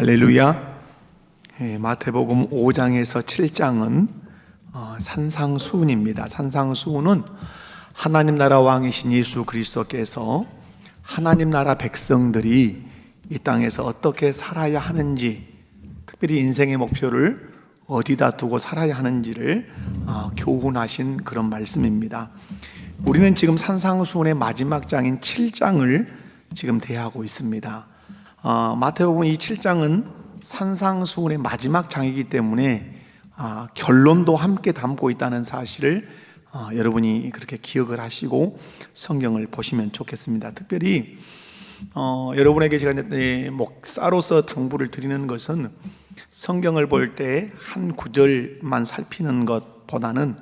할렐루야. 마태복음 5장에서 7장은 산상수훈입니다. 산상수훈은 하나님 나라 왕이신 예수 그리스도께서 하나님 나라 백성들이 이 땅에서 어떻게 살아야 하는지, 특별히 인생의 목표를 어디다 두고 살아야 하는지를 교훈하신 그런 말씀입니다. 우리는 지금 산상수훈의 마지막 장인 7장을 지금 대하고 있습니다. 마태복음 이 7장은 산상수훈의 마지막 장이기 때문에 결론도 함께 담고 있다는 사실을 여러분이 그렇게 기억을 하시고 성경을 보시면 좋겠습니다. 특별히 여러분에게 제가 목사로서 당부를 드리는 것은 성경을 볼 때 한 구절만 살피는 것보다는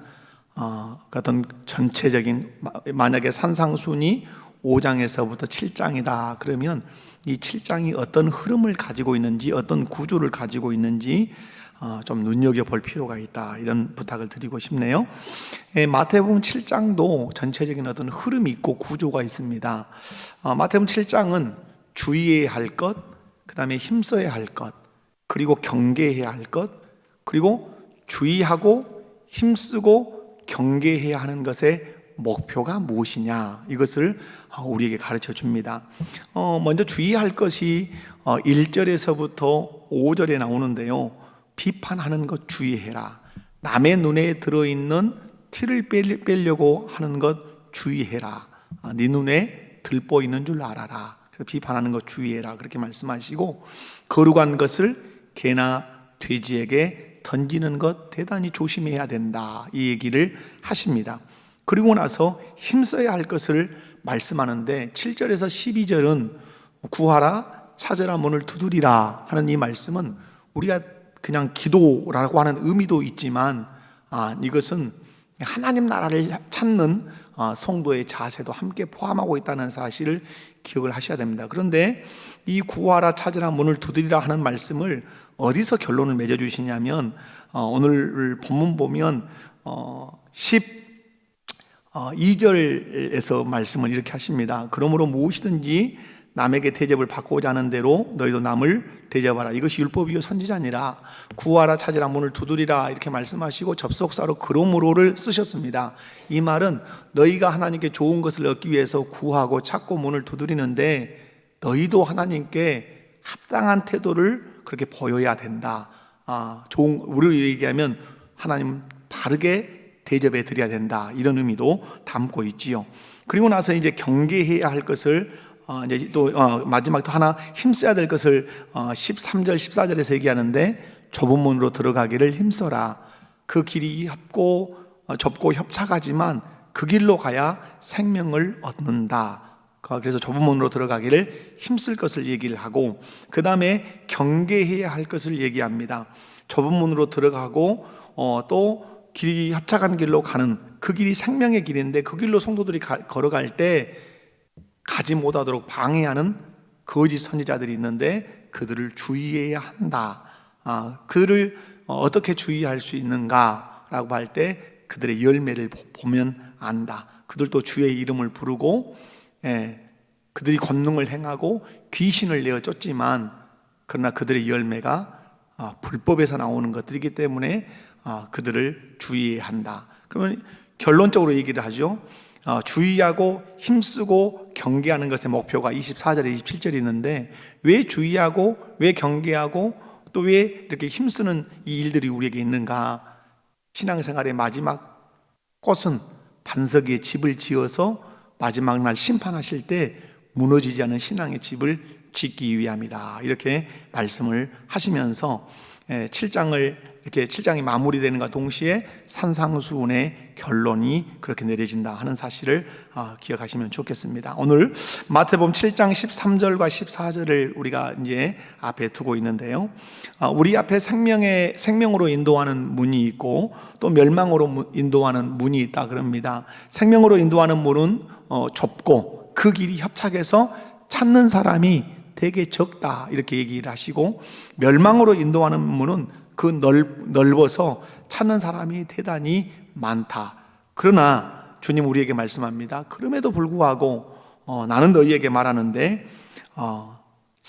어떤 전체적인, 만약에 산상수훈이 5장에서부터 7장이다 그러면 이 7장이 어떤 흐름을 가지고 있는지, 어떤 구조를 가지고 있는지 좀 눈여겨볼 필요가 있다, 이런 부탁을 드리고 싶네요. 마태복음 7장도 전체적인 어떤 흐름이 있고 구조가 있습니다. 마태복음 7장은 주의해야 할 것, 그 다음에 힘써야 할 것, 그리고 경계해야 할 것, 그리고 주의하고 힘쓰고 경계해야 하는 것의 목표가 무엇이냐, 이것을 우리에게 가르쳐 줍니다. 먼저 주의할 것이 1절에서부터 5절에 나오는데요. 비판하는 것 주의해라. 남의 눈에 들어있는 티를 빼려고 하는 것 주의해라. 네 눈에 들보 있는 줄 알아라. 그래서 비판하는 것 주의해라, 그렇게 말씀하시고, 거룩한 것을 개나 돼지에게 던지는 것 대단히 조심해야 된다, 이 얘기를 하십니다. 그리고 나서 힘써야 할 것을 말씀하는데 7절에서 12절은 구하라, 찾으라, 문을 두드리라 하는 이 말씀은 우리가 그냥 기도라고 하는 의미도 있지만 이것은 하나님 나라를 찾는 성도의 자세도 함께 포함하고 있다는 사실을 기억을 하셔야 됩니다. 그런데 이 구하라, 찾으라, 문을 두드리라 하는 말씀을 어디서 결론을 맺어주시냐면 오늘 본문 보면 12절에서 말씀을 이렇게 하십니다. 그러므로 무엇이든지 남에게 대접을 받고자 하는 대로 너희도 남을 대접하라. 이것이 율법이요 선지자니라. 구하라, 찾으라, 문을 두드리라, 이렇게 말씀하시고 접속사로 그러므로를 쓰셨습니다. 이 말은 너희가 하나님께 좋은 것을 얻기 위해서 구하고 찾고 문을 두드리는데 너희도 하나님께 합당한 태도를 그렇게 보여야 된다. 우리로 얘기하면 하나님 바르게 대접해 드려야 된다, 이런 의미도 담고 있지요. 그리고 나서 이제 경계해야 할 것을 이제 또 마지막 또 하나 힘써야 될 것을 13절 14절에서 얘기하는데 좁은 문으로 들어가기를 힘써라. 그 길이 좁고 협착하지만 그 길로 가야 생명을 얻는다. 그래서 좁은 문으로 들어가기를 힘쓸 것을 얘기를 하고, 그 다음에 경계해야 할 것을 얘기합니다. 좁은 문으로 들어가고 또 길이 협착한 길로 가는 그 길이 생명의 길인데 그 길로 성도들이 걸어갈 때 가지 못하도록 방해하는 거짓 선지자들이 있는데 그들을 주의해야 한다. 그들을 어떻게 주의할 수 있는가라고 할 때 그들의 열매를 보면 안다. 그들도 주의 이름을 부르고 그들이 권능을 행하고 귀신을 내어 쫓지만 그러나 그들의 열매가 불법에서 나오는 것들이기 때문에 그들을 주의해야 한다. 그러면 결론적으로 얘기를 하죠. 주의하고 힘쓰고 경계하는 것의 목표가 24절에 27절에 있는데 왜 주의하고 왜 경계하고 또 왜 이렇게 힘쓰는 이 일들이 우리에게 있는가? 신앙생활의 마지막 꽃은 반석 위에 집을 지어서 마지막 날 심판하실 때 무너지지 않은 신앙의 집을 짓기 위함이다, 이렇게 말씀을 하시면서 7장이 마무리되는과 동시에 산상수훈의 결론이 그렇게 내려진다 하는 사실을 기억하시면 좋겠습니다. 오늘 마태복음 7장 13절과 14절을 우리가 이제 앞에 두고 있는데요. 우리 앞에 생명으로 인도하는 문이 있고 또 멸망으로 인도하는 문이 있다 그럽니다. 생명으로 인도하는 문은 좁고 그 길이 협착해서 찾는 사람이 되게 적다, 이렇게 얘기를 하시고, 멸망으로 인도하는 문은 그 넓어서 찾는 사람이 대단히 많다. 그러나 주님 우리에게 말씀합니다. 그럼에도 불구하고 나는 너희에게 말하는데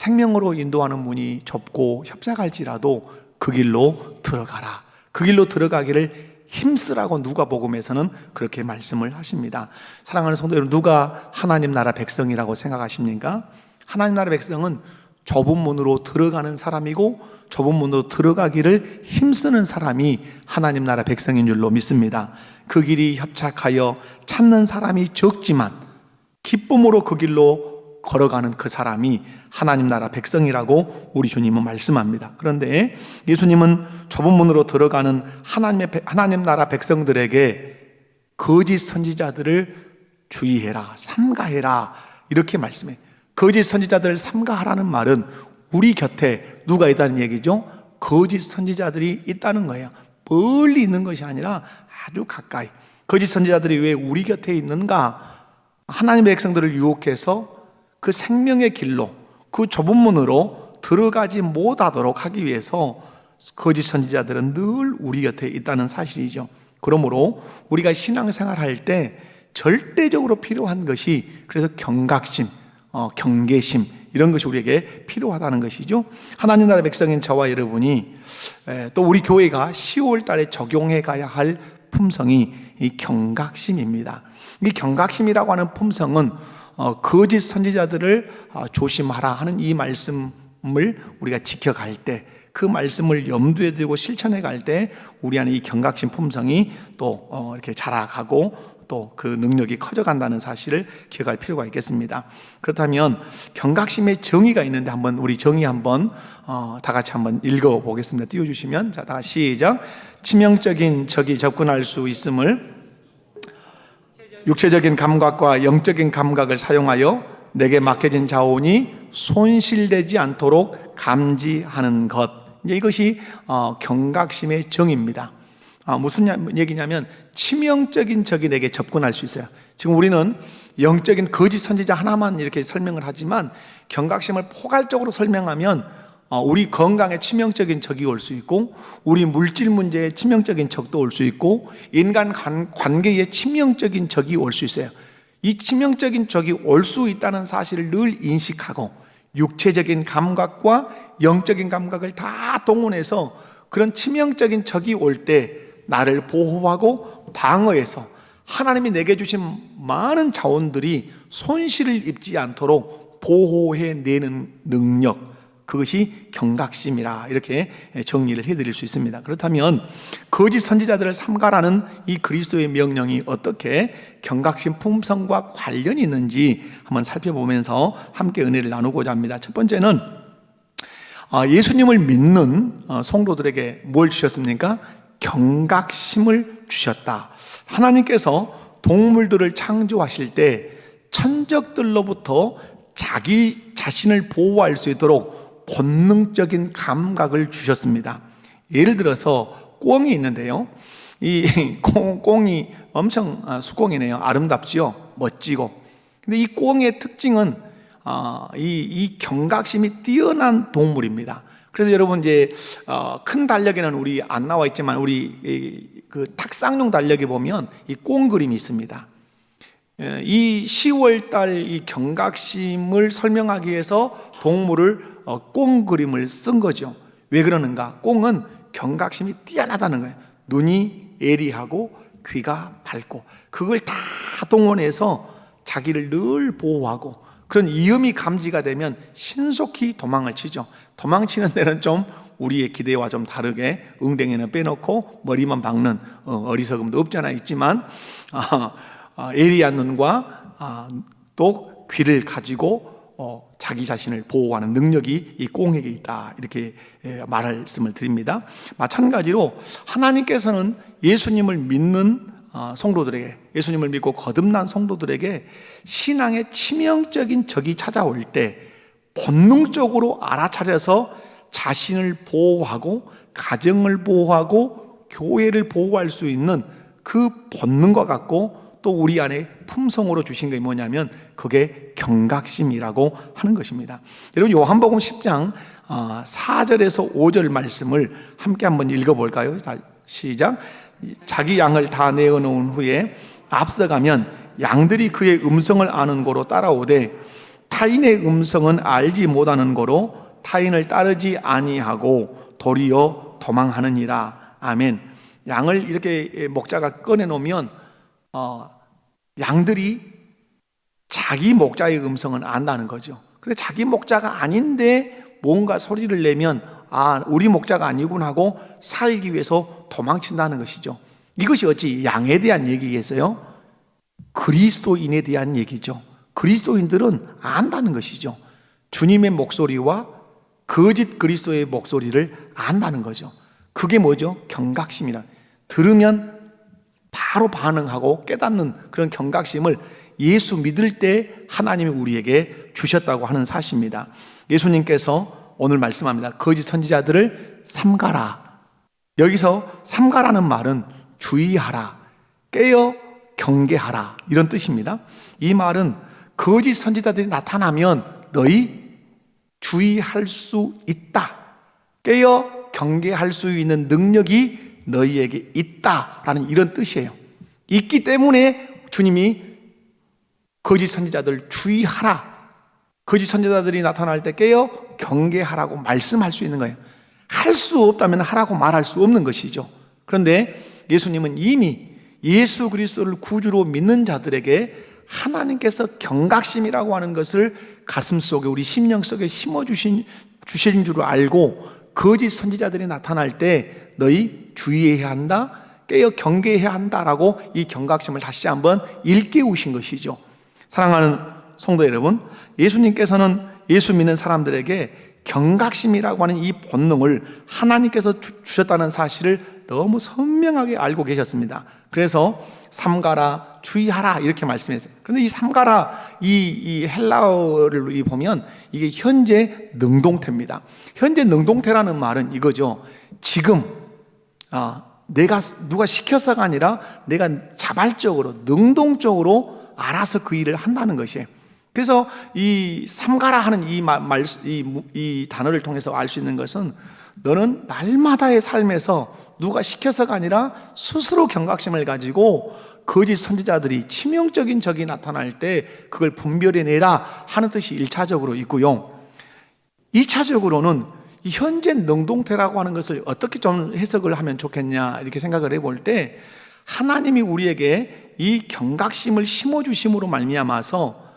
생명으로 인도하는 문이 좁고 협착할지라도 그 길로 들어가라. 그 길로 들어가기를 힘쓰라고 누가복음에서는 그렇게 말씀을 하십니다. 사랑하는 성도 여러분, 누가 하나님 나라 백성이라고 생각하십니까? 하나님 나라 백성은 좁은 문으로 들어가는 사람이고 좁은 문으로 들어가기를 힘쓰는 사람이 하나님 나라 백성인 줄로 믿습니다. 그 길이 협착하여 찾는 사람이 적지만 기쁨으로 그 길로 걸어가는 그 사람이 하나님 나라 백성이라고 우리 주님은 말씀합니다. 그런데 예수님은 좁은 문으로 들어가는 하나님 나라 백성들에게 거짓 선지자들을 주의해라, 삼가해라 이렇게 말씀해요. 거짓 선지자들을 삼가하라는 말은 우리 곁에 누가 있다는 얘기죠? 거짓 선지자들이 있다는 거예요. 멀리 있는 것이 아니라 아주 가까이. 거짓 선지자들이 왜 우리 곁에 있는가? 하나님의 백성들을 유혹해서 그 생명의 길로, 그 좁은 문으로 들어가지 못하도록 하기 위해서 거짓 선지자들은 늘 우리 곁에 있다는 사실이죠. 그러므로 우리가 신앙생활할 때 절대적으로 필요한 것이 그래서 경각심, 경계심 이런 것이 우리에게 필요하다는 것이죠. 하나님 나라 백성인 저와 여러분이 또 우리 교회가 10월 달에 적용해 가야 할 품성이 이 경각심입니다. 이 경각심이라고 하는 품성은 거짓 선지자들을 조심하라 하는 이 말씀을 우리가 지켜갈 때, 그 말씀을 염두에 두고 실천해 갈 때 우리 안에 이 경각심 품성이 또 이렇게 자라가고 또 그 능력이 커져간다는 사실을 기억할 필요가 있겠습니다. 그렇다면 경각심의 정의가 있는데 한번 우리 정의 한번 다 같이 한번 읽어보겠습니다. 띄워주시면, 자, 다 같이 시작. 치명적인 적이 접근할 수 있음을 육체적인 감각과 영적인 감각을 사용하여 내게 맡겨진 자원이 손실되지 않도록 감지하는 것, 이것이 경각심의 정의입니다. 무슨 얘기냐면 치명적인 적이 내게 접근할 수 있어요. 지금 우리는 영적인 거짓 선지자 하나만 이렇게 설명을 하지만 경각심을 포괄적으로 설명하면 우리 건강에 치명적인 적이 올 수 있고 우리 물질 문제에 치명적인 적도 올 수 있고 인간 관계에 치명적인 적이 올 수 있어요. 이 치명적인 적이 올 수 있다는 사실을 늘 인식하고 육체적인 감각과 영적인 감각을 다 동원해서 그런 치명적인 적이 올 때 나를 보호하고 방어해서 하나님이 내게 주신 많은 자원들이 손실을 입지 않도록 보호해내는 능력, 그것이 경각심이라 이렇게 정리를 해드릴 수 있습니다. 그렇다면 거짓 선지자들을 삼가라는 이 그리스도의 명령이 어떻게 경각심 품성과 관련이 있는지 한번 살펴보면서 함께 은혜를 나누고자 합니다. 첫 번째는 예수님을 믿는 성도들에게 뭘 주셨습니까? 경각심을 주셨다. 하나님께서 동물들을 창조하실 때 천적들로부터 자기 자신을 보호할 수 있도록 본능적인 감각을 주셨습니다. 예를 들어서 꿩이 있는데요, 이 꿩이 엄청 수탉이네요. 아름답지요, 멋지고. 근데 이 꿩의 특징은 이 경각심이 뛰어난 동물입니다. 그래서 여러분 이제 큰 달력에는 우리 안 나와 있지만 우리 그 탁상용 달력에 보면 이 꿩 그림이 있습니다. 이 10월 달 이 경각심을 설명하기 위해서 동물을 꿩 그림을 쓴 거죠. 왜 그러는가? 꿩은 경각심이 뛰어나다는 거예요. 눈이 예리하고 귀가 밝고 그걸 다 동원해서 자기를 늘 보호하고 그런 위험이 감지가 되면 신속히 도망을 치죠. 도망치는 데는 좀 우리의 기대와 좀 다르게 웅덩이는 빼놓고 머리만 박는 어리석음도 없지 않아 있지만 예리한 눈과 또 귀를 가지고 자기 자신을 보호하는 능력이 이 꿩에게 있다, 이렇게 말씀을 드립니다. 마찬가지로 하나님께서는 예수님을 믿는 성도들에게, 예수님을 믿고 거듭난 성도들에게 신앙의 치명적인 적이 찾아올 때 본능적으로 알아차려서 자신을 보호하고 가정을 보호하고 교회를 보호할 수 있는 그 본능과 같고 또 우리 안에 품성으로 주신 게 뭐냐면 그게 경각심이라고 하는 것입니다. 여러분 요한복음 10장 4절에서 5절 말씀을 함께 한번 읽어볼까요? 시작. 자기 양을 다 내어놓은 후에 앞서가면 양들이 그의 음성을 아는 고로 따라오되 타인의 음성은 알지 못하는 거로 타인을 따르지 아니하고 도리어 도망하느니라. 아멘. 양을 이렇게 목자가 꺼내 놓으면 양들이 자기 목자의 음성은 안다는 거죠. 근데 자기 목자가 아닌데 뭔가 소리를 내면 우리 목자가 아니군 하고 살기 위해서 도망친다는 것이죠. 이것이 어찌 양에 대한 얘기겠어요? 그리스도인에 대한 얘기죠. 그리스도인들은 안다는 것이죠. 주님의 목소리와 거짓 그리스도의 목소리를 안다는 거죠. 그게 뭐죠? 경각심이라. 들으면 바로 반응하고 깨닫는 그런 경각심을 예수 믿을 때 하나님이 우리에게 주셨다고 하는 사실입니다. 예수님께서 오늘 말씀합니다. 거짓 선지자들을 삼가라. 여기서 삼가라는 말은 주의하라, 깨어 경계하라, 이런 뜻입니다. 이 말은 거짓 선지자들이 나타나면 너희 주의할 수 있다, 깨어 경계할 수 있는 능력이 너희에게 있다라는 이런 뜻이에요. 있기 때문에 주님이 거짓 선지자들 주의하라, 거짓 선지자들이 나타날 때 깨어 경계하라고 말씀할 수 있는 거예요. 할 수 없다면 하라고 말할 수 없는 것이죠. 그런데 예수님은 이미 예수 그리스도를 구주로 믿는 자들에게 하나님께서 경각심이라고 하는 것을 가슴속에, 우리 심령 속에 심어주신 줄 알고 거짓 선지자들이 나타날 때 너희 주의해야 한다, 깨어 경계해야 한다라고 이 경각심을 다시 한번 일깨우신 것이죠. 사랑하는 성도 여러분, 예수님께서는 예수 믿는 사람들에게 경각심이라고 하는 이 본능을 하나님께서 주셨다는 사실을 너무 선명하게 알고 계셨습니다. 그래서 삼가라, 주의하라 이렇게 말씀했어요. 그런데 이 삼가라, 이 헬라어를 보면 이게 현재 능동태입니다. 현재 능동태라는 말은 이거죠. 지금 내가 누가 시켜서가 아니라 내가 자발적으로 능동적으로 알아서 그 일을 한다는 것이에요. 그래서 이 삼가라 하는 이 단어를 통해서 알 수 있는 것은 너는 날마다의 삶에서 누가 시켜서가 아니라 스스로 경각심을 가지고 거짓 선지자들이 치명적인 적이 나타날 때 그걸 분별해내라 하는 뜻이 1차적으로 있고요. 2차적으로는 이 현재 능동태라고 하는 것을 어떻게 좀 해석을 하면 좋겠냐 이렇게 생각을 해볼 때, 하나님이 우리에게 이 경각심을 심어주심으로 말미암아서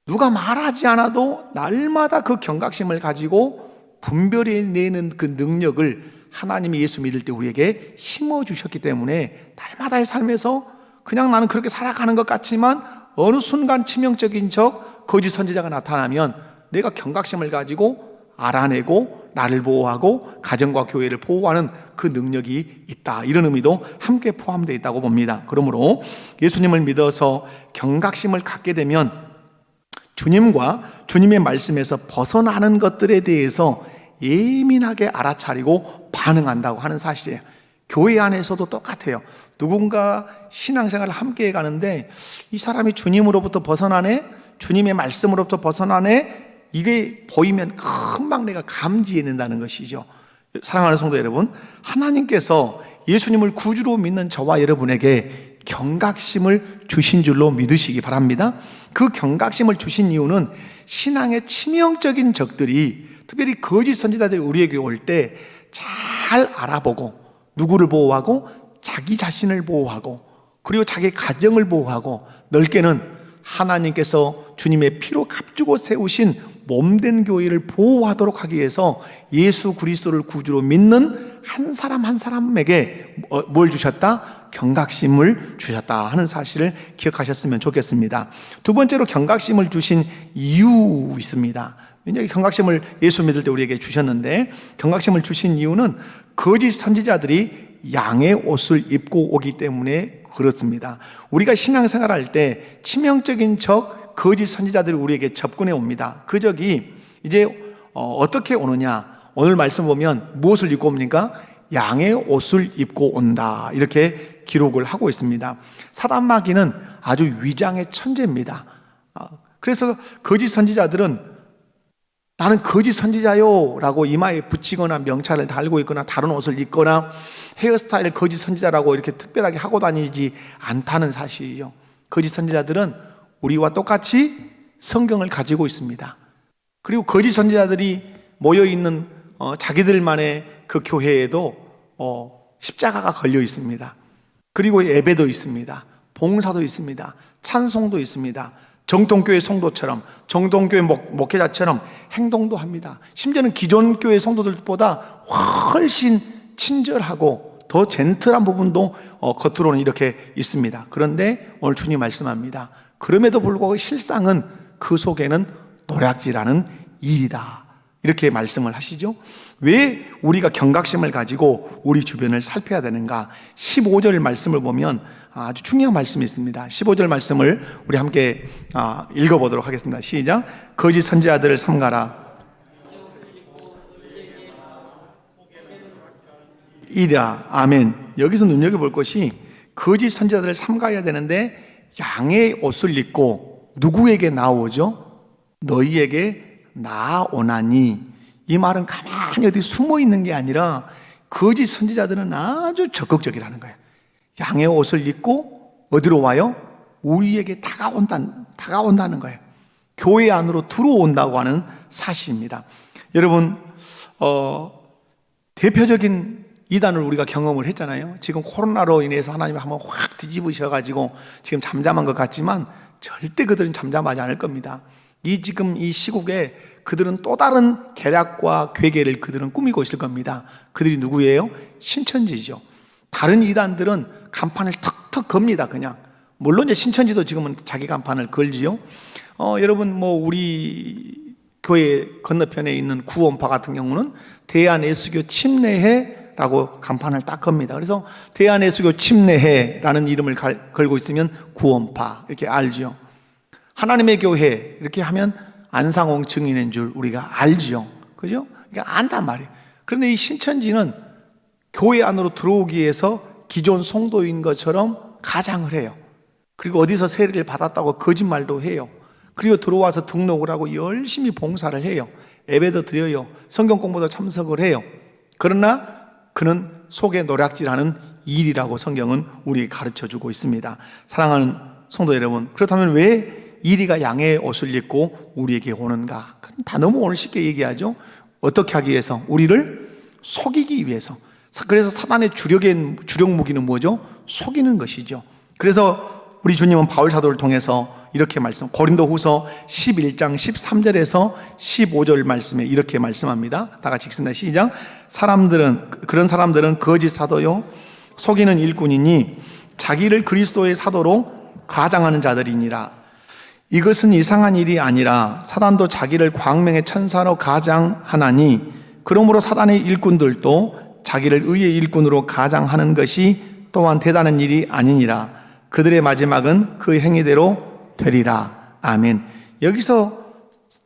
누가 말하지 않아도 날마다 그 경각심을 가지고 분별해내는 그 능력을 하나님이 예수 믿을 때 우리에게 심어주셨기 때문에 날마다의 삶에서 그냥 나는 그렇게 살아가는 것 같지만 어느 순간 치명적인 적, 거짓 선지자가 나타나면 내가 경각심을 가지고 알아내고 나를 보호하고 가정과 교회를 보호하는 그 능력이 있다, 이런 의미도 함께 포함되어 있다고 봅니다. 그러므로 예수님을 믿어서 경각심을 갖게 되면 주님과 주님의 말씀에서 벗어나는 것들에 대해서 예민하게 알아차리고 반응한다고 하는 사실이에요. 교회 안에서도 똑같아요. 누군가 신앙생활을 함께 가는데 이 사람이 주님으로부터 벗어나네, 주님의 말씀으로부터 벗어나네, 이게 보이면 금방 내가 감지해낸다는 것이죠. 사랑하는 성도 여러분, 하나님께서 예수님을 구주로 믿는 저와 여러분에게 경각심을 주신 줄로 믿으시기 바랍니다. 그 경각심을 주신 이유는 신앙의 치명적인 적들이, 특별히 거짓 선지자들이 우리에게 올 때 잘 알아보고 누구를 보호하고 자기 자신을 보호하고 그리고 자기 가정을 보호하고 넓게는 하나님께서 주님의 피로 값주고 세우신 몸된 교회를 보호하도록 하기 위해서 예수 그리스도를 구주로 믿는 한 사람 한 사람에게 뭘 주셨다? 경각심을 주셨다 하는 사실을 기억하셨으면 좋겠습니다. 두 번째로 경각심을 주신 이유 있습니다. 왜냐하면 경각심을 예수 믿을 때 우리에게 주셨는데, 경각심을 주신 이유는 거짓 선지자들이 양의 옷을 입고 오기 때문에 그렇습니다. 우리가 신앙생활할 때 치명적인 적, 거짓 선지자들이 우리에게 접근해 옵니다. 그 적이 이제 어떻게 오느냐, 오늘 말씀 보면 무엇을 입고 옵니까? 양의 옷을 입고 온다, 이렇게 기록을 하고 있습니다. 사단 마귀는 아주 위장의 천재입니다. 그래서 거짓 선지자들은 나는 거짓 선지자요 라고 이마에 붙이거나 명찰을 달고 있거나 다른 옷을 입거나 헤어스타일을 거짓 선지자라고 이렇게 특별하게 하고 다니지 않다는 사실이죠. 거짓 선지자들은 우리와 똑같이 성경을 가지고 있습니다. 그리고 거짓 선지자들이 모여있는 자기들만의 그 교회에도 십자가가 걸려 있습니다. 그리고 예배도 있습니다. 봉사도 있습니다. 찬송도 있습니다. 정통교회 성도처럼, 정통교회 목회자처럼 행동도 합니다. 심지어는 기존 교회 성도들보다 훨씬 친절하고 더 젠틀한 부분도 겉으로는 이렇게 있습니다. 그런데 오늘 주님 말씀합니다. 그럼에도 불구하고 실상은 그 속에는 노략질하는 일이다, 이렇게 말씀을 하시죠. 왜 우리가 경각심을 가지고 우리 주변을 살펴야 되는가? 15절 말씀을 보면 아주 중요한 말씀이 있습니다. 15절 말씀을 우리 함께 읽어보도록 하겠습니다. 시작. 거짓 선지자들을 삼가라. 이라. 아멘. 여기서 눈여겨볼 것이 거짓 선지자들을 삼가야 되는데 양의 옷을 입고 누구에게 나오죠? 너희에게 나오나니. 이 말은 가만히 어디 숨어 있는 게 아니라 거짓 선지자들은 아주 적극적이라는 거예요. 양의 옷을 입고 어디로 와요? 우리에게 다가온다는 거예요. 교회 안으로 들어온다고 하는 사실입니다. 여러분, 대표적인 이단을 우리가 경험을 했잖아요. 지금 코로나로 인해서 하나님이 한번 확 뒤집으셔가지고 지금 잠잠한 것 같지만 절대 그들은 잠잠하지 않을 겁니다. 지금 이 시국에 그들은 또 다른 계략과 괴계를 그들은 꾸미고 있을 겁니다. 그들이 누구예요? 신천지죠. 다른 이단들은 간판을 턱턱 겁니다. 그냥. 물론 이제 신천지도 지금은 자기 간판을 걸지요. 여러분, 우리 교회 건너편에 있는 구원파 같은 경우는 대한예수교 침례회라고 간판을 딱 겁니다. 그래서 대한예수교 침례회라는 이름을 걸고 있으면 구원파, 이렇게 알죠. 하나님의 교회 이렇게 하면 안상홍 증인인 줄 우리가 알죠. 그죠? 그러니까 안단 말이에요. 그런데 이 신천지는 교회 안으로 들어오기 위해서 기존 성도인 것처럼 가장을 해요. 그리고 어디서 세례를 받았다고 거짓말도 해요. 그리고 들어와서 등록을 하고 열심히 봉사를 해요. 예배도 드려요. 성경 공부도 참석을 해요. 그러나 그는 속에 노략질하는 일이라고 성경은 우리에게 가르쳐주고 있습니다. 사랑하는 성도 여러분, 그렇다면 왜 이리가 양의 옷을 입고 우리에게 오는가? 다 너무 오늘 쉽게 얘기하죠. 어떻게 하기 위해서? 우리를 속이기 위해서. 그래서 사단의 주력 무기는 뭐죠? 속이는 것이죠. 그래서 우리 주님은 바울 사도를 통해서 이렇게 고린도후서 11장 13절에서 15절 말씀에 이렇게 말씀합니다. 다 같이 읽습니다. 시작. 그런 사람들은 거짓 사도요 속이는 일꾼이니 자기를 그리스도의 사도로 가장하는 자들이니라. 이것은 이상한 일이 아니라 사단도 자기를 광명의 천사로 가장하나니 그러므로 사단의 일꾼들도 자기를 의의 일꾼으로 가장하는 것이 또한 대단한 일이 아니니라. 그들의 마지막은 그 행위대로 되리라. 아멘. 여기서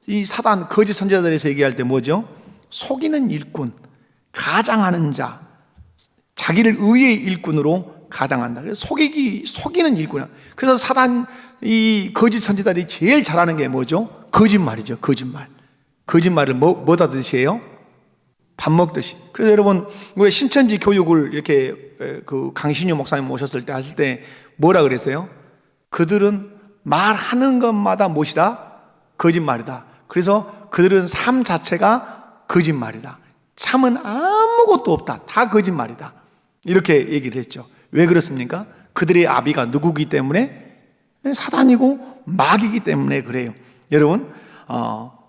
이 사단 거짓 선지자들에서 얘기할 때 뭐죠? 속이는 일꾼, 가장하는 자, 자기를 의의 일꾼으로 가장한다. 그래서 속이는 일꾼이야. 그래서 사단 이 거짓 선지자들이 제일 잘하는 게 뭐죠? 거짓말이죠. 거짓말을 뭐다 듯이 해요? 밥 먹듯이. 그래서 여러분, 우리 신천지 교육을 이렇게 강신유 목사님 모셨을 때 하실 때 뭐라 그랬어요? 그들은 말하는 것마다 무엇이다? 거짓말이다. 그래서 그들은 삶 자체가 거짓말이다. 참은 아무것도 없다. 다 거짓말이다. 이렇게 얘기를 했죠. 왜 그렇습니까? 그들의 아비가 누구기 때문에? 사단이고 마귀이기 때문에 그래요. 여러분,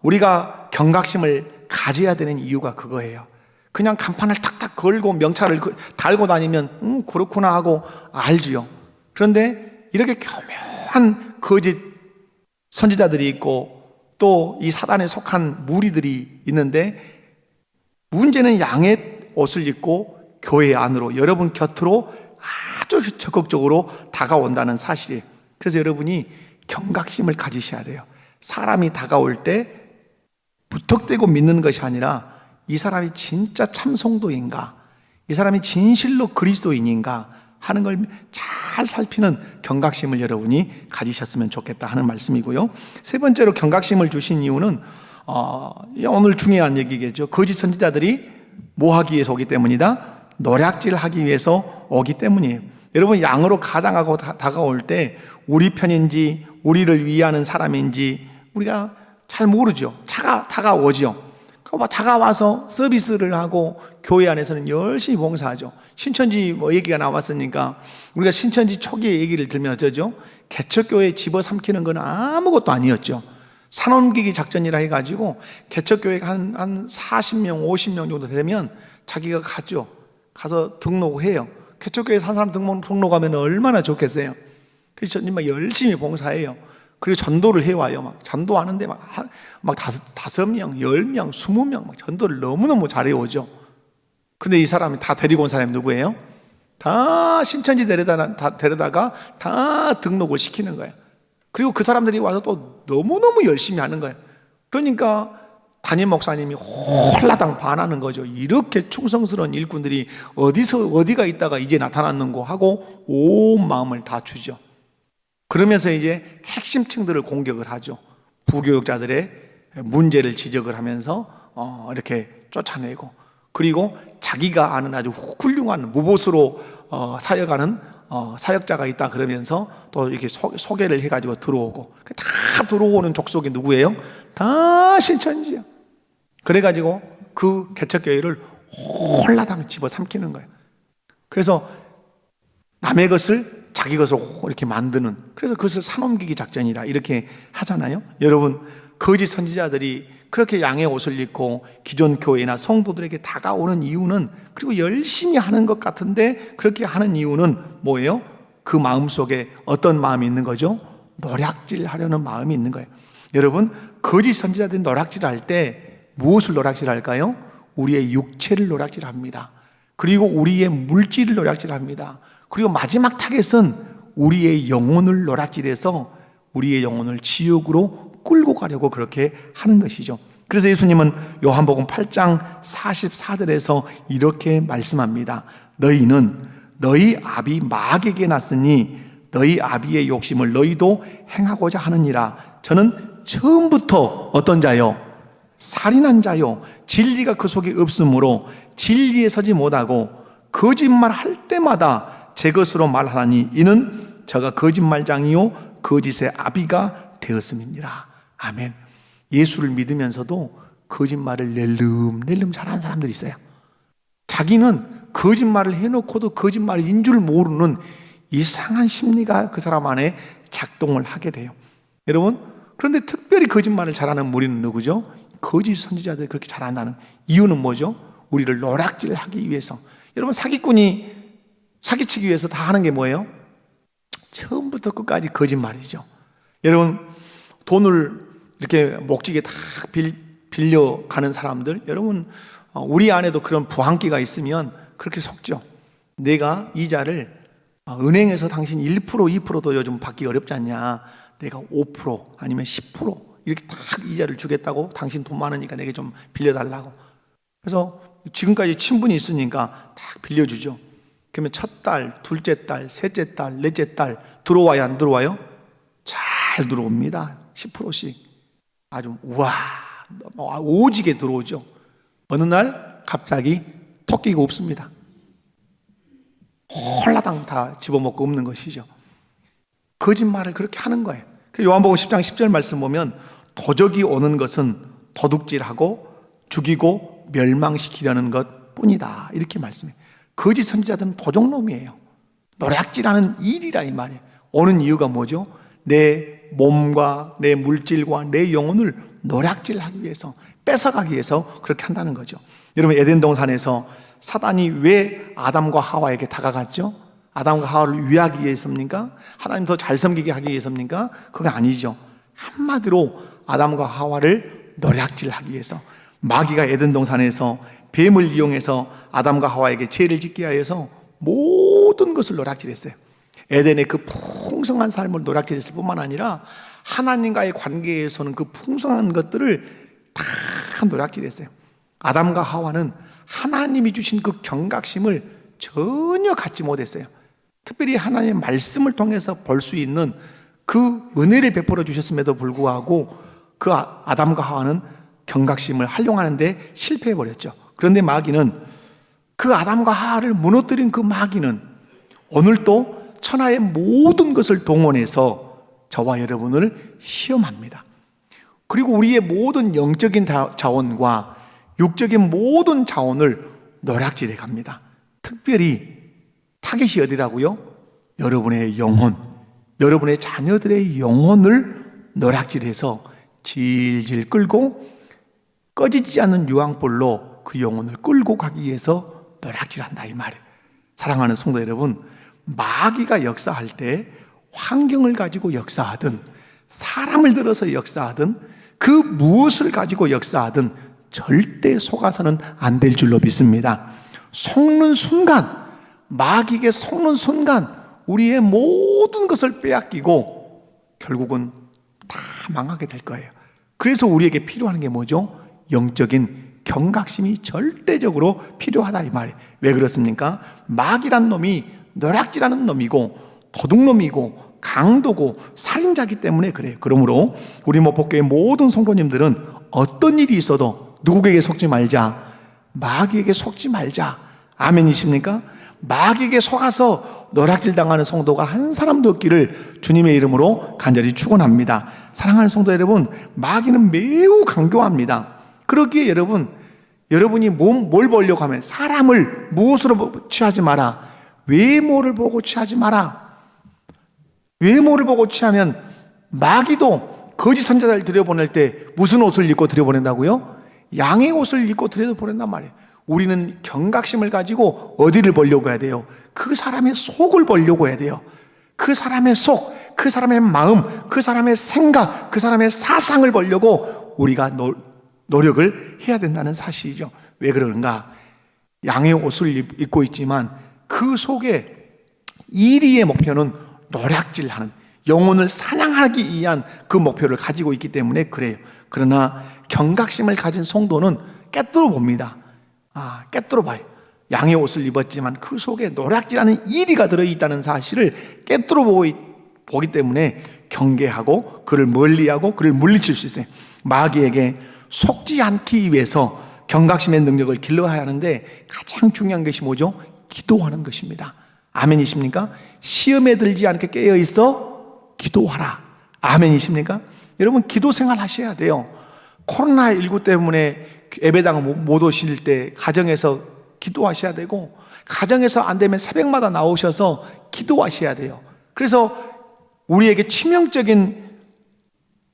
우리가 경각심을 가져야 되는 이유가 그거예요. 그냥 간판을 탁탁 걸고 명찰을 달고 다니면 그렇구나 하고 알지요. 그런데 이렇게 교묘한 거짓 선지자들이 있고 또 이 사단에 속한 무리들이 있는데 문제는 양의 옷을 입고 교회 안으로 여러분 곁으로 아주 적극적으로 다가온다는 사실이에요. 그래서 여러분이 경각심을 가지셔야 돼요. 사람이 다가올 때 무턱대고 믿는 것이 아니라 이 사람이 진짜 참성도인가, 이 사람이 진실로 그리스도인인가 하는 걸 잘 살피는 경각심을 여러분이 가지셨으면 좋겠다 하는 말씀이고요. 세 번째로 경각심을 주신 이유는 오늘 중요한 얘기겠죠. 거짓 선지자들이 뭐 하기 위해서 오기 때문이다? 노략질하기 위해서 오기 때문이에요. 여러분, 양으로 가장하고 다가올 때 우리 편인지 우리를 위하는 사람인지 우리가 잘 모르죠. 다가오죠. 다가와서 서비스를 하고 교회 안에서는 열심히 봉사하죠. 신천지 얘기가 나왔으니까 우리가 신천지 초기의 얘기를 들면 어쩌죠? 개척교회 집어삼키는 건 아무것도 아니었죠. 산옮기기 작전이라 해가지고 개척교회가 한 40명, 50명 정도 되면 자기가 가죠. 가서 등록해요. 개척교회 산 사람 등록하면 얼마나 좋겠어요. 그래서 막 열심히 봉사해요. 그리고 전도를 해와요. 막 전도하는데 막 5명, 10명, 20명 막 전도를 너무너무 잘해오죠. 그런데 이 사람이 다 데리고 온 사람이 누구예요? 다 신천지 데려다가 다 등록을 시키는 거예요. 그리고 그 사람들이 와서 또 너무너무 열심히 하는 거예요. 그러니까 담임 목사님이 홀라당 반하는 거죠. 이렇게 충성스러운 일꾼들이 어디가 있다가 이제 나타났는고 하고 온 마음을 다 주죠. 그러면서 이제 핵심층들을 공격을 하죠. 부교육자들의 문제를 지적을 하면서 이렇게 쫓아내고, 그리고 자기가 아는 아주 훌륭한 무보수로 사역하는 사역자가 있다 그러면서 또 이렇게 소개를 해가지고 들어오고, 다 들어오는 족속이 누구예요? 다 신천지야. 그래가지고 그 개척교회를 홀라당 집어삼키는 거예요. 그래서 남의 것을 자기 것을 이렇게 만드는, 그래서 그것을 산옮기기 작전이다 이렇게 하잖아요. 여러분, 거짓 선지자들이 그렇게 양의 옷을 입고 기존 교회나 성도들에게 다가오는 이유는, 그리고 열심히 하는 것 같은데 그렇게 하는 이유는 뭐예요? 그 마음속에 어떤 마음이 있는 거죠? 노략질 하려는 마음이 있는 거예요. 여러분, 거짓 선지자들이 노략질 할 때 무엇을 노략질 할까요? 우리의 육체를 노략질 합니다. 그리고 우리의 물질을 노략질 합니다. 그리고 마지막 타겟은 우리의 영혼을 노략질해서 우리의 영혼을 지옥으로 끌고 가려고 그렇게 하는 것이죠. 그래서 예수님은 요한복음 8장 44절에서 이렇게 말씀합니다. 너희는 너희 아비 마귀에게 났으니 너희 아비의 욕심을 너희도 행하고자 하느니라. 저는 처음부터 어떤 자요? 살인한 자요. 진리가 그 속에 없으므로 진리에 서지 못하고 거짓말 할 때마다 제 것으로 말하나니 이는 저가 거짓말장이요 거짓의 아비가 되었음이니라. 아멘. 예수를 믿으면서도 거짓말을 낼름낼름 잘하는 사람들이 있어요. 자기는 거짓말을 해놓고도 거짓말인 줄 모르는 이상한 심리가 그 사람 안에 작동을 하게 돼요. 여러분, 그런데 특별히 거짓말을 잘하는 무리는 누구죠? 거짓 선지자들이 그렇게 잘한다는 이유는 뭐죠? 우리를 노략질하기 위해서. 여러분, 사기꾼이 사기치기 위해서 다 하는 게 뭐예요? 처음부터 끝까지 거짓말이죠. 여러분, 돈을 이렇게 목지게 다 빌려가는 사람들, 여러분, 우리 안에도 그런 부항기가 있으면 그렇게 속죠. 내가 이자를 은행에서 당신 1%, 2%도 요즘 받기 어렵지 않냐, 내가 5% 아니면 10% 이렇게 딱 이자를 주겠다고, 당신 돈 많으니까 내게 좀 빌려달라고. 그래서 지금까지 친분이 있으니까 딱 빌려주죠. 그러면 첫 달, 둘째 달, 셋째 달, 넷째 달 들어와요, 안 들어와요? 잘 들어옵니다. 10%씩 아주 우와 오지게 들어오죠. 어느 날 갑자기 토끼가 없습니다. 홀라당 다 집어먹고 없는 것이죠. 거짓말을 그렇게 하는 거예요. 요한복음 10장 10절 말씀 보면 도적이 오는 것은 도둑질하고 죽이고 멸망시키려는 것 뿐이다 이렇게 말씀해요. 거짓 선지자들은 도적놈이에요. 노략질하는 일이라 이 말이에요. 오는 이유가 뭐죠? 내 몸과 내 물질과 내 영혼을 노략질하기 위해서, 뺏어가기 위해서 그렇게 한다는 거죠. 여러분, 에덴 동산에서 사단이 왜 아담과 하와에게 다가갔죠? 아담과 하와를 위하기 위해서입니까? 하나님 더 잘 섬기게 하기 위해서입니까? 그게 아니죠. 한마디로 아담과 하와를 노략질하기 위해서, 마귀가 에덴 동산에서 뱀을 이용해서 아담과 하와에게 죄를 짓게 하여서 모든 것을 노략질했어요. 에덴의 그 풍성한 삶을 노략질했을 뿐만 아니라 하나님과의 관계에서는 그 풍성한 것들을 다 노략질했어요. 아담과 하와는 하나님이 주신 그 경각심을 전혀 갖지 못했어요. 특별히 하나님의 말씀을 통해서 볼 수 있는 그 은혜를 베풀어 주셨음에도 불구하고 그 아담과 하와는 경각심을 활용하는데 실패해버렸죠. 그런데 마귀는, 그 아담과 하와를 무너뜨린 그 마귀는 오늘도 천하의 모든 것을 동원해서 저와 여러분을 시험합니다. 그리고 우리의 모든 영적인 자원과 육적인 모든 자원을 노략질해 갑니다. 특별히 타겟이 어디라고요? 여러분의 영혼, 여러분의 자녀들의 영혼을 노략질해서 질질 끌고 꺼지지 않는 유황불로 그 영혼을 끌고 가기 위해서 노략질한다 이 말이에요. 사랑하는 성도 여러분, 마귀가 역사할 때 환경을 가지고 역사하든 사람을 들어서 역사하든 그 무엇을 가지고 역사하든 절대 속아서는 안 될 줄로 믿습니다. 속는 순간, 마귀에게 속는 순간 우리의 모든 것을 빼앗기고 결국은 다 망하게 될 거예요. 그래서 우리에게 필요한 게 뭐죠? 영적인 경각심이 절대적으로 필요하다 이 말이에요. 왜 그렇습니까? 마귀란 놈이 노략질하는 놈이고 도둑놈이고 강도고 살인자기 때문에 그래요. 그러므로 우리 목포교회 모든 성도님들은 어떤 일이 있어도 누구에게 속지 말자, 마귀에게 속지 말자. 아멘이십니까? 마귀에게 속아서 노략질 당하는 성도가 한 사람도 없기를 주님의 이름으로 간절히 축원합니다. 사랑하는 성도 여러분, 마귀는 매우 강교합니다. 그러기에 여러분이 뭘 보려고 하면 사람을 무엇으로 취하지 마라. 외모를 보고 취하지 마라. 외모를 보고 취하면 마귀도 거짓 선지자를 들여보낼 때 무슨 옷을 입고 들여보낸다고요? 양의 옷을 입고 들여보낸단 말이에요. 우리는 경각심을 가지고 어디를 보려고 해야 돼요? 그 사람의 속을 보려고 해야 돼요. 그 사람의 속, 그 사람의 마음, 그 사람의 생각, 그 사람의 사상을 보려고 우리가 노력을 해야 된다는 사실이죠. 왜 그러는가? 양의 옷을 입고 있지만 그 속에 이리의 목표는 노략질하는, 영혼을 사냥하기 위한 그 목표를 가지고 있기 때문에 그래요. 그러나 경각심을 가진 성도는 깨뚫어 봅니다. 깨뚫어 봐요. 양의 옷을 입었지만 그 속에 노략질하는 이리가 들어있다는 사실을 깨뚫어 보기 때문에 경계하고 그를 멀리하고 그를 물리칠 수 있어요. 마귀에게 속지 않기 위해서 경각심의 능력을 길러야 하는데 가장 중요한 것이 뭐죠? 기도하는 것입니다. 아멘이십니까? 시험에 들지 않게 깨어있어 기도하라. 아멘이십니까? 여러분 기도 생활 하셔야 돼요. 코로나19 때문에 예배당 못 오실 때 가정에서 기도하셔야 되고, 가정에서 안 되면 새벽마다 나오셔서 기도하셔야 돼요. 그래서 우리에게 치명적인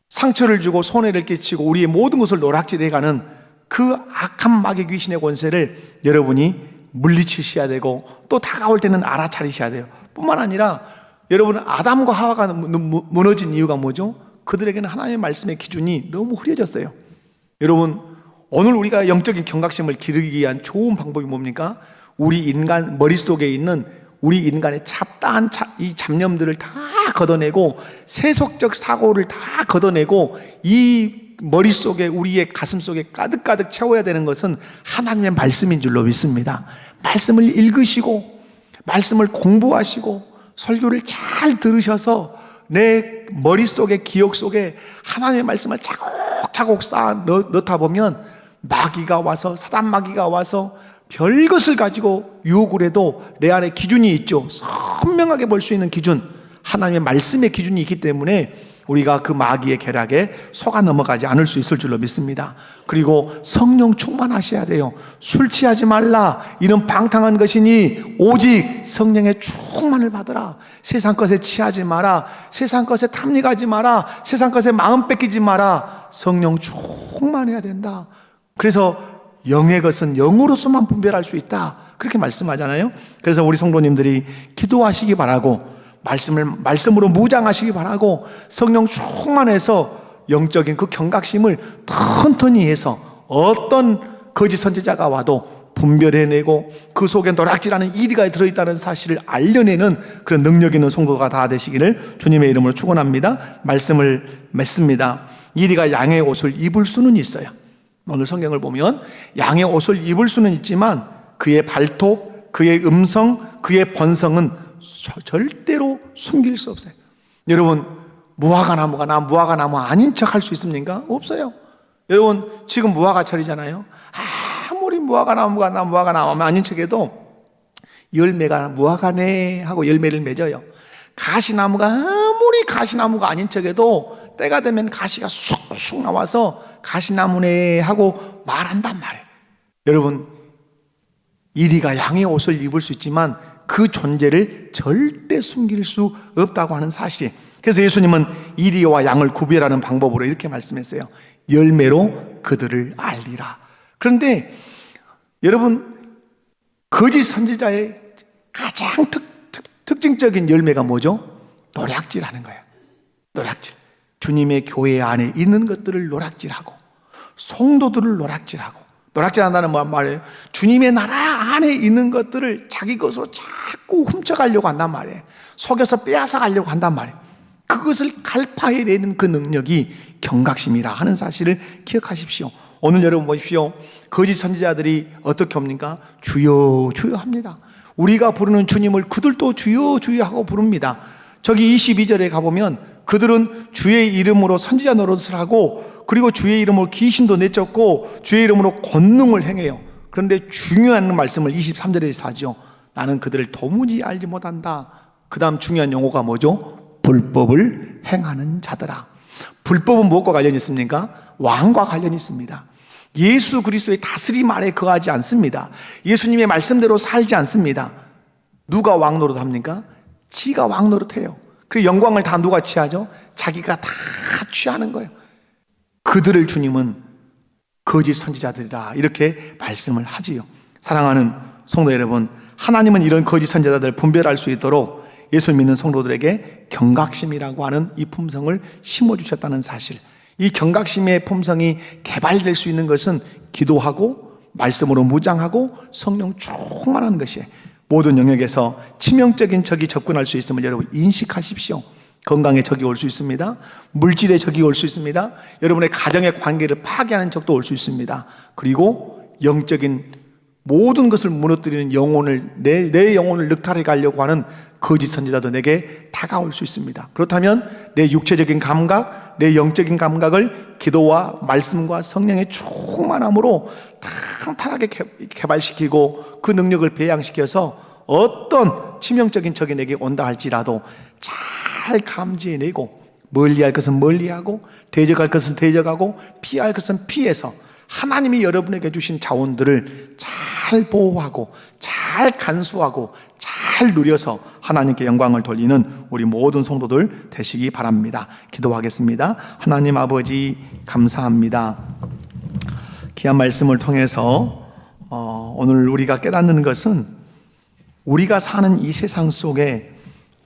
상처를 주고 손해를 끼치고 우리의 모든 것을 노략질해가는 그 악한 마귀 귀신의 권세를 여러분이 물리치셔야 되고, 또 다가올 때는 알아차리셔야 돼요. 뿐만 아니라 여러분, 아담과 하와가 무너진 이유가 뭐죠? 그들에게는 하나님의 말씀의 기준이 너무 흐려졌어요. 여러분, 오늘 우리가 영적인 경각심을 기르기 위한 좋은 방법이 뭡니까? 우리 인간 머릿속에 있는 우리 인간의 잡다한 이 잡념들을 다 걷어내고 세속적 사고를 다 걷어내고 이 머릿속에, 우리의 가슴속에 가득가득 채워야 되는 것은 하나님의 말씀인 줄로 믿습니다. 말씀을 읽으시고 말씀을 공부하시고 설교를 잘 들으셔서 내 머릿속에, 기억 속에 하나님의 말씀을 차곡차곡 쌓아 넣다 보면 마귀가 와서, 사단 마귀가 와서 별것을 가지고 유혹을 해도 내 안에 기준이 있죠. 선명하게 볼 수 있는 기준, 하나님의 말씀의 기준이 있기 때문에 우리가 그 마귀의 계략에 속아 넘어가지 않을 수 있을 줄로 믿습니다. 그리고 성령 충만하셔야 돼요. 술 취하지 말라, 이는 방탕한 것이니 오직 성령의 충만을 받으라. 세상 것에 취하지 마라. 세상 것에 탐닉하지 마라. 세상 것에 마음 뺏기지 마라. 성령 충만해야 된다. 그래서 영의 것은 영으로서만 분별할 수 있다, 그렇게 말씀하잖아요. 그래서 우리 성도님들이 기도하시기 바라고, 말씀으로 무장하시기 바라고, 성령 충만해서 영적인 그 경각심을 튼튼히 해서 어떤 거짓 선지자가 와도 분별해내고 그 속에 노략질하는 이리가 들어있다는 사실을 알려내는 그런 능력 있는 성도가 다 되시기를 주님의 이름으로 축원합니다. 말씀을 맺습니다. 이리가 양의 옷을 입을 수는 있어요. 오늘 성경을 보면 양의 옷을 입을 수는 있지만 그의 발톱, 그의 음성, 그의 번성은 절대로 숨길 수 없어요. 여러분, 무화과나무 아닌 척 할 수 있습니까? 없어요. 여러분, 지금 무화과철이잖아요. 아무리 무화과나무가 아닌 척해도 열매가 무화과네 하고 열매를 맺어요. 가시나무가 아무리 가시나무가 아닌 척해도 때가 되면 가시가 쑥쑥 나와서 가시나무네 하고 말한단 말이에요. 여러분, 이리가 양의 옷을 입을 수 있지만 그 존재를 절대 숨길 수 없다고 하는 사실. 그래서 예수님은 이리와 양을 구별하는 방법으로 이렇게 말씀했어요. 열매로 그들을 알리라. 그런데 여러분, 거짓 선지자의 가장 특징적인 열매가 뭐죠? 노략질하는 거예요. 노략질. 주님의 교회 안에 있는 것들을 노략질하고, 성도들을 노략질하고. 노략질한다는 말이에요. 주님의 나라 안에 있는 것들을 자기 것으로 자꾸 훔쳐가려고 한단 말이에요. 속여서 빼앗아 가려고 한단 말이에요. 그것을 갈파해내는 그 능력이 경각심이라 하는 사실을 기억하십시오. 오늘 여러분 보십시오. 거짓 선지자들이 어떻게 합니까? 주여 주여 합니다. 우리가 부르는 주님을 그들도 주여 주여 하고 부릅니다. 저기 22절에 가보면 그들은 주의 이름으로 선지자 노릇을 하고, 그리고 주의 이름으로 귀신도 내쫓고 주의 이름으로 권능을 행해요. 그런데 중요한 말씀을 23절에서 하죠. 나는 그들을 도무지 알지 못한다. 그 다음 중요한 용어가 뭐죠? 불법을 행하는 자들아. 불법은 무엇과 관련이 있습니까? 왕과 관련이 있습니다. 예수 그리스도의 다스림 아래 거하지 않습니다. 예수님의 말씀대로 살지 않습니다. 누가 왕 노릇합니까? 지가 왕 노릇해요. 그 영광을 다 누가 취하죠? 자기가 다 취하는 거예요. 그들을 주님은 거짓 선지자들이라 이렇게 말씀을 하지요. 사랑하는 성도 여러분, 하나님은 이런 거짓 선지자들을 분별할 수 있도록 예수 믿는 성도들에게 경각심이라고 하는 이 품성을 심어주셨다는 사실. 이 경각심의 품성이 개발될 수 있는 것은 기도하고 말씀으로 무장하고 성령 충만한 것이에요. 모든 영역에서 치명적인 적이 접근할 수 있음을 여러분 인식하십시오. 건강에 적이 올 수 있습니다. 물질에 적이 올 수 있습니다. 여러분의 가정의 관계를 파괴하는 적도 올 수 있습니다. 그리고 영적인 모든 것을 무너뜨리는 영혼을, 내 영혼을 늑탈해 가려고 하는 거짓 선지자도 내게 다가올 수 있습니다. 그렇다면 내 육체적인 감각, 내 영적인 감각을 기도와 말씀과 성령의 충만함으로 탄탄하게 개발시키고 그 능력을 배양시켜서 어떤 치명적인 적이 내게 온다 할지라도 잘 감지해내고, 멀리할 것은 멀리하고, 대적할 것은 대적하고, 피할 것은 피해서 하나님이 여러분에게 주신 자원들을 잘 보호하고 잘 간수하고 잘 누려서 하나님께 영광을 돌리는 우리 모든 성도들 되시기 바랍니다. 기도하겠습니다. 하나님 아버지, 감사합니다. 귀한 말씀을 통해서 오늘 우리가 깨닫는 것은 우리가 사는 이 세상 속에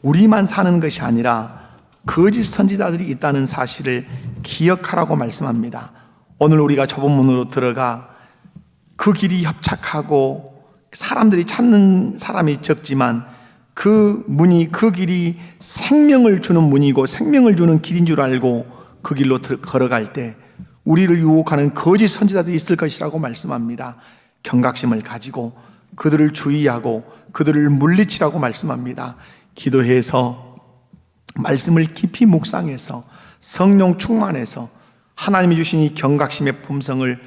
우리만 사는 것이 아니라 거짓 선지자들이 있다는 사실을 기억하라고 말씀합니다. 오늘 우리가 좁은 문으로 들어가 그 길이 협착하고 사람들이 찾는 사람이 적지만 그 문이, 그 길이 생명을 주는 문이고 생명을 주는 길인 줄 알고 그 길로 걸어갈 때 우리를 유혹하는 거짓 선지자들이 있을 것이라고 말씀합니다. 경각심을 가지고 그들을 주의하고 그들을 물리치라고 말씀합니다. 기도해서 말씀을 깊이 묵상해서 성령 충만해서 하나님이 주신 이 경각심의 품성을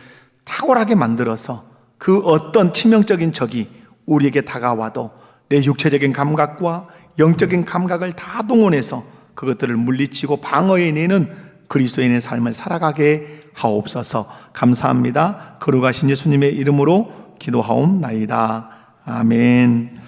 탁월하게 만들어서 그 어떤 치명적인 적이 우리에게 다가와도 내 육체적인 감각과 영적인 감각을 다 동원해서 그것들을 물리치고 방어해내는 그리스도인의 삶을 살아가게 하옵소서. 감사합니다. 거룩하신 예수님의 이름으로 기도하옵나이다. 아멘.